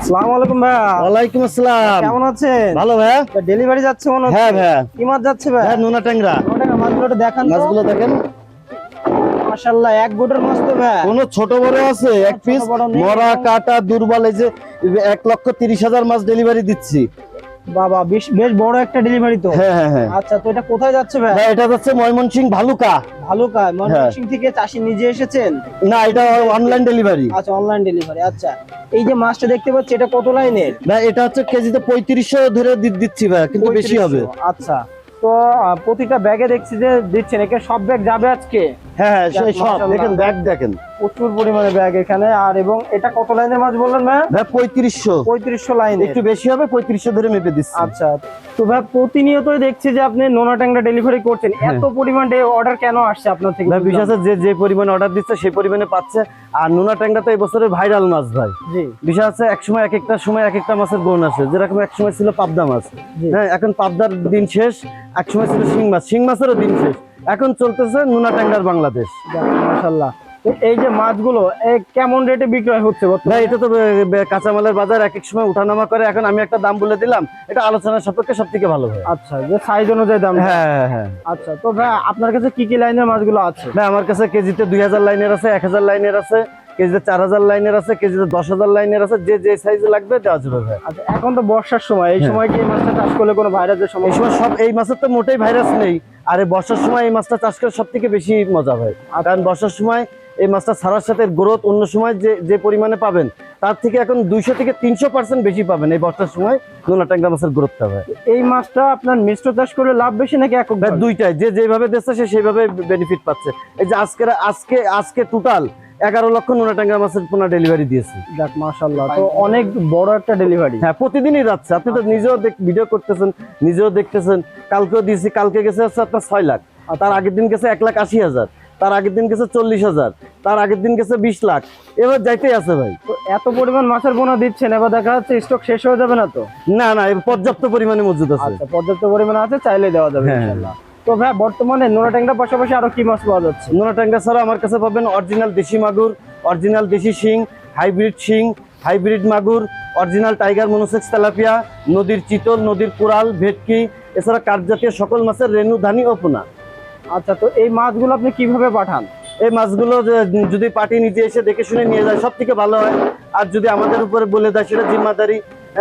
আসসালামু আলাইকুম ভাইয়া। ওয়ালাইকুম আসসালাম। কেমন আছেন? ভালো ভাইয়া। ডেলিভারি যাচ্ছে মনে হচ্ছে। হ্যাঁ ভাইয়া। কি মাছ যাচ্ছে ভাইয়া? হ্যাঁ নোনা ট্যাংরা। নোনা ট্যাংরা মাছগুলো একটু দেখান তো। মাছগুলো দেখেন, মাশাআল্লাহ এক গোটের মাছ তো ভাইয়া। কোন ছোট বড় আছে, এক ছোট পিস বড় নেই। মরা কাটা দুর্বল। এই যে 1,30,000 মাছ ডেলিভারি দিচ্ছি। বাবা বেশ বড় একটা ডেলিভারি তো। হ্যাঁ হ্যাঁ হ্যাঁ। আচ্ছা, তো এটা কোথায় যাচ্ছে ভাইয়া? ভাই এটা যাচ্ছে ময়মনসিংহ ভালুকা। ভালুকা ময়মনসিংহ থেকে চাষি নিজে এসেছেন? না, এটা অনলাইন ডেলিভারি। আচ্ছা, অনলাইন ডেলিভারি। আচ্ছা, এই যে মাছটা দেখতে পাচ্ছি এটা কত লাইনের? ভাই এটা হচ্ছে কেজিতে 3500 ধরে দিচ্ছি ভাই, কিন্তু বেশি হবে। আচ্ছা, তো প্রতিটা ব্যাগে দেখছি যে দিচ্ছেন, এখানে সব ব্যাগ যাবে আজকে? হ্যাঁ হ্যাঁ, সেই সব মাশাআল্লাহ। দেখেন, ব্যাগ দেখেন প্রচুর পরিমাণে ব্যাগ এখানে। আর এবং এটা কত লাইনের মাছ বললেন ভাই? ভাই 3500। 3500 লাইন। একটু বেশি হবে, 3500 ধরে মেপে দিচ্ছি। আচ্ছা, তো ভাই প্রতিনিয়তই দেখছি যে আপনি নোনা ট্যাংরা ডেলিভারি করছেন, এত পরিমাণে অর্ডার কেন আসছে আপনার থেকে? ভাই বিশেষ যে পরিমাণে অর্ডার দিচ্ছে সেই পরিমাণে পাচ্ছে। আর নোনা ট্যাংরা তো এই বছরের ভাইরাল মাছ ভাই। জি। বিষয় আছে, এক সময় এক একটা মাছের গুণ আসে, যেরকম এক সময় ছিল পাবদা মাছ। জি। হ্যাঁ, এখন পাবদার দিন শেষ। এক সময় ছিল শিং মাছেরও দিন শেষ। এখন চলতেছে নোনা ট্যাংরার বাংলাদেশ। মাশাআল্লাহ। তো এই যে মাছগুলো কেমন রেটে বিক্রয় হচ্ছে ভাই বর্তমানে? এটা তো কাঁচামালের বাজার এক এক সময় উঠানামা করে। এখন আমি একটা দাম বলে দিলাম, এটা আলোচনার সাপেক্ষে সব থেকে ভালো হয়। আচ্ছা, যে সাইজ অনুযায়ী দাম। হ্যাঁ হ্যাঁ হ্যাঁ। আচ্ছা, তো ভাই আপনার কাছে কি কি লাইনের মাছগুলো আছে? ভাই আমার কাছে কেজিতে 2000 লাইনের আছে, 1000 লাইনের আছে, কেজিতে 4000 লাইনের আছে, কেজিতে 10,000 লাইনের আছে। যে সাইজে লাগবে দেওয়া যাবে ভাই। আচ্ছা, এখন তো বর্ষার সময়, এই হ্যাঁ। সময় কি এই মাছটা চাষ করলে কোনো ভাইরাসের এই সমস্যা? সময় এই মাছের তো মোটেই ভাইরাস নেই। আর এই বর্ষার সময় এই মাছটা চাষ করে সব থেকে বেশি মজা হয়। কারণ বর্ষার সময় এই মাছটা ছাড়ার সাথে গ্রোথ অন্য সময় যে পরিমাণে পাবেন তার থেকে এখন 200 থেকে 300% বেশি পাবেন এই বর্ষার সময় নোনা ট্যাংরা মাছের গ্রোথটা হয়। এই মাছটা আপনার মিশ্র চাষ করলে লাভ বেশি নাকি একক? ভাই দুইটাই, যেভাবে দিচ্ছে সে সেইভাবে বেনিফিট পাচ্ছে। এই যে আজকে টোটাল 11 লক্ষ নোনা ট্যাংরা মাছের পোনা ডেলিভারি দিয়েছি। যাক মাশাআল্লাহ, তো অনেক বড় একটা ডেলিভারি। হ্যাঁ, প্রতিদিনই যাচ্ছে। আপনি তো নিজেও ভিডিও করতেছেন, নিজেও দেখতেছেন। কালকেও দিয়েছি, কালকে গেছে হচ্ছে আপনার 6 লাখ, তার আগের দিন গেছে 1,80,000, তার আগের দিন গেছে 40,000, তার আগের দিন গেছে 20 লাখ। এবার যাইতেই আছে ভাই। তো এত পরিমাণ মাছের পোনা দিচ্ছেন, এবার দেখা যাচ্ছে স্টক শেষ হয়ে যাবে না তো? না না, এর পর্যাপ্ত পরিমাণে মজুদ আছে। আচ্ছা, পর্যাপ্ত পরিমাণে আছে, চাইলে দেওয়া যাবে হ্যাঁ। ইনশাআল্লাহ। তো ভাই বর্তমানে নোনা ট্যাংরার পাশাপাশি আরো কি মাছ পাওয়া যাচ্ছে? নোনা ট্যাংরা ছাড়া আমার কাছে পাবেন অরিজিনাল দেশি মাগুর, অরিজিনাল দেশি শিং, হাইব্রিড মাগুর, অরিজিনাল টাইগার মনোসেক্স তেলাপিয়া, নদীর চিতল, নদীর কোরাল, ভেটকি, এছাড়া কাঠ জাতীয় সকল মাছের রেণু, ধানি ও পোনা। আচ্ছা, তো এই মাছগুলো আপনি কিভাবে পাঠান? এই মাছগুলো যদি পার্টি নিজে এসে দেখে শুনে নিয়ে যায় সব থেকে ভালো হয়। আর যদি আমাদের উপরে বলে দেয় সেটা জিম্মাদারি।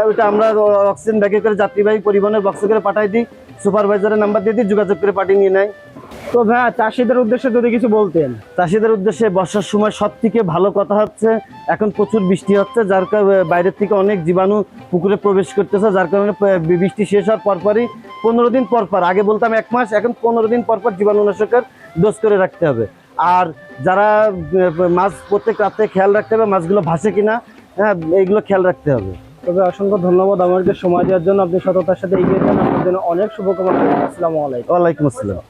ওইটা আমরা অক্সিজেন ব্যাগে করে যাত্রীবাহী পরিবহনের বক্সে করে পাঠাই দিই, সুপারভাইজারের নাম্বার দিয়ে দিই, যোগাযোগ করে পার্টি নিয়ে নেয়। তো ভাই চাষিদের উদ্দেশ্যে যদি কিছু বলতেন। চাষিদের উদ্দেশ্যে বর্ষার সময় সব থেকে ভালো কথা হচ্ছে এখন প্রচুর বৃষ্টি হচ্ছে, যার বাইরের থেকে অনেক জীবাণু পুকুরে প্রবেশ করতেছে, যার কারণে বৃষ্টি শেষ হওয়ার পরপরই 15 দিন পর, আগে বলতাম 1 মাস, এখন 15 দিন পর জীবাণুনাশকের ডোজ করে রাখতে হবে। আর যারা মাছ প্রত্যেক রাতে খেয়াল রাখতে হবে মাছগুলো ভাসে কিনা, হ্যাঁ এইগুলো খেয়াল রাখতে হবে। তবে অসংখ্য ধন্যবাদ আমাদেরকে সময় দেওয়ার জন্য। আপনি সততার সাথে এগিয়ে যান, আপনার জন্য অনেক শুভকামনা। আসসালামু আলাইকুম। ওয়ালাইকুম আসসালাম।